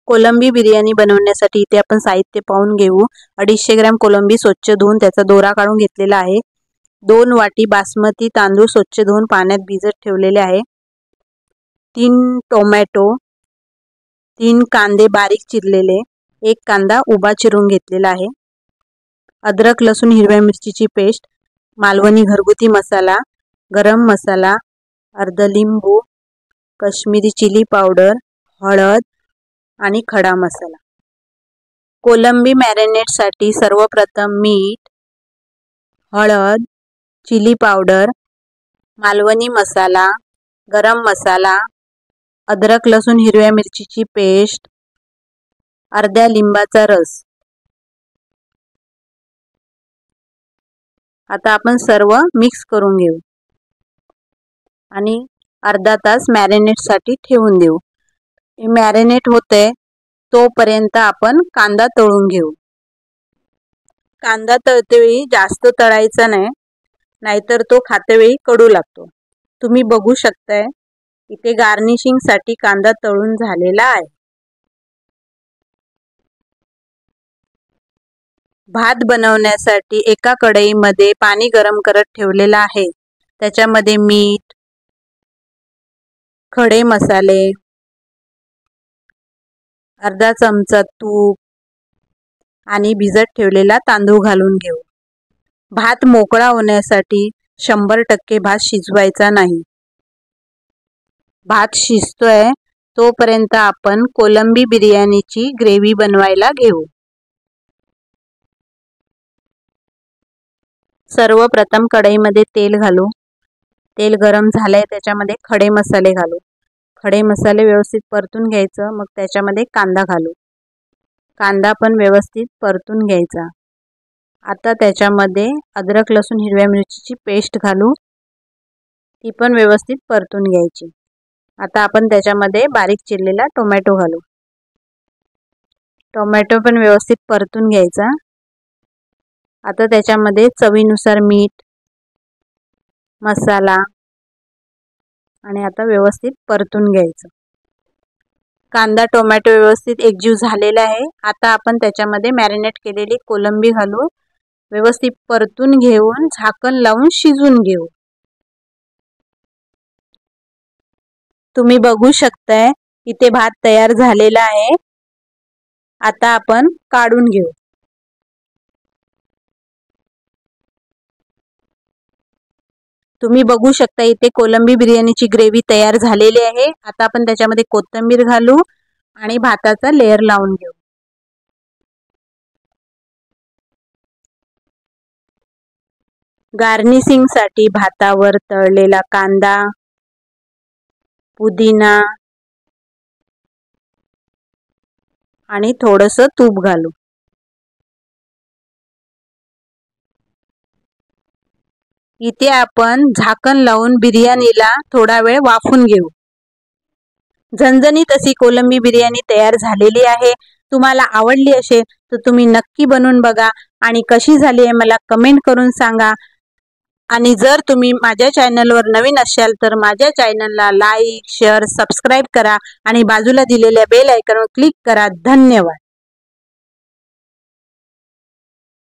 कोलंबी बिर्याणी बनवण्यासाठी इथे आपण साहित्य पाहून घेऊ। 250 ग्रॅम कोलंबी स्वच्छ धुवून त्याचा दोरा काढून घेतलेला आहे। 2 वाटी बासमती तांदूळ स्वच्छ धुवून पाण्यात भिजत ठेवलेले आहे। 3 टोमॅटो, 3 कांदे बारीक चिरलेले, 1 कांदा उभा चिरून घेतलेला आहे। अद्रक लसूण हिरव्या मिरचीची पेस्ट, मालवणी घरगुती मसाला, गरम मसाला, अर्ध लिंबू, काश्मीरी चिली पावडर, हळद आणि खडा मसाला। कोलंबी मॅरिनेटसाठी सर्वप्रथम मीठ, हळद, चिली पावडर, मालवणी मसाला, गरम मसाला, अद्रक लसूण हिरव्या मिरचीची पेस्ट, अर्ध्या लिंबाचा रस। आता आपण सर्व मिक्स करून घेऊ आणि अर्धा तास मॅरिनेटसाठी ठेवून देऊ। हे मॅरिनेट होते तोपर्यंत आपण कांदा तळून घेऊ। कांदा तळतेवेळी जास्त तळायचा नाही, नाहीतर तो खातेवेळी कडू लागतो। तुम्ही बघू शकताय इथे गार्निशिंग साठी कांदा तळून झालेला आहे। भात बनवण्यासाठी एका कढईमध्ये पाणी गरम करत ठेवलेलं आहे। त्याच्यामध्ये मीठ, खडे मसाले, अर्धा चमचा तूप आणि भिजत ठेवलेला तांदूळ घालून घेऊ। भात मोकळा होण्यासाठी 100% भात शिजवायचा नाही। भात शिजतोय तोपर्यंत आपण कोलंबी बिर्याणीची ग्रेव्ही बनवायला घेऊ। सर्वप्रथम कढईमध्ये तेल घालू। तेल गरम झालंय त्याच्यामध्ये खडे मसाले घालू। खडे मसाले व्यवस्थित परतून घ्यायचं, मग त्याच्यामध्ये कांदा घालू। कांदा पण व्यवस्थित परतून घ्यायचा। आता त्याच्यामध्ये अद्रक लसूण हिरव्या मिरचीची पेस्ट घालू, ती पण व्यवस्थित परतून घ्यायची। आता आपण त्याच्यामध्ये बारीक चिरलेला टोमॅटो घालू। टोमॅटो पण व्यवस्थित परतून घ्यायचा। आता त्याच्यामध्ये चवीनुसार मीठ, मसाला आणि आता व्यवस्थित परतून घ्यायचं। कांदा टोमॅटो व्यवस्थित एकजीव झालेला आहे। आता आपण त्याच्यामध्ये मॅरिनेट केलेली कोलंबी घालू, व्यवस्थित परतून घेऊन झाकण लावून शिजवून घेऊ। तुम्ही बघू शकताय इथे भात तयार झालेला आहे। आता आपण काढून घेऊ। तुम्ही बघू शकता इथे कोलंबी बिर्याणीची ग्रेव्ही तयार झालेली आहे। आता आपण त्याच्यामध्ये कोथिंबीर घालू आणि भाताचा लेयर लावून घेऊ। गार्निशिंग साठी भातावर तळलेला कांदा, पुदिना आणि थोडंसं तूप घालू। इथे आपण झाकण लावून बिर्याणीला थोडा वेळ वाफून घेऊ। झणझणीत अशी कोलंबी बिर्याणी तयार झालेली आहे। तुम्हाला आवडली असेल तर तुम्ही नक्की बनवून बघा आणि कशी झाली आहे मला कमेंट करून सांगा। आणि जर तुम्ही माझ्या चॅनलवर नवीन असाल तर माझ्या चॅनलला लाईक, शेअर, सबस्क्राइब करा आणि बाजूला दिलेल्या बेल आयकॉनवर क्लिक करा। धन्यवाद।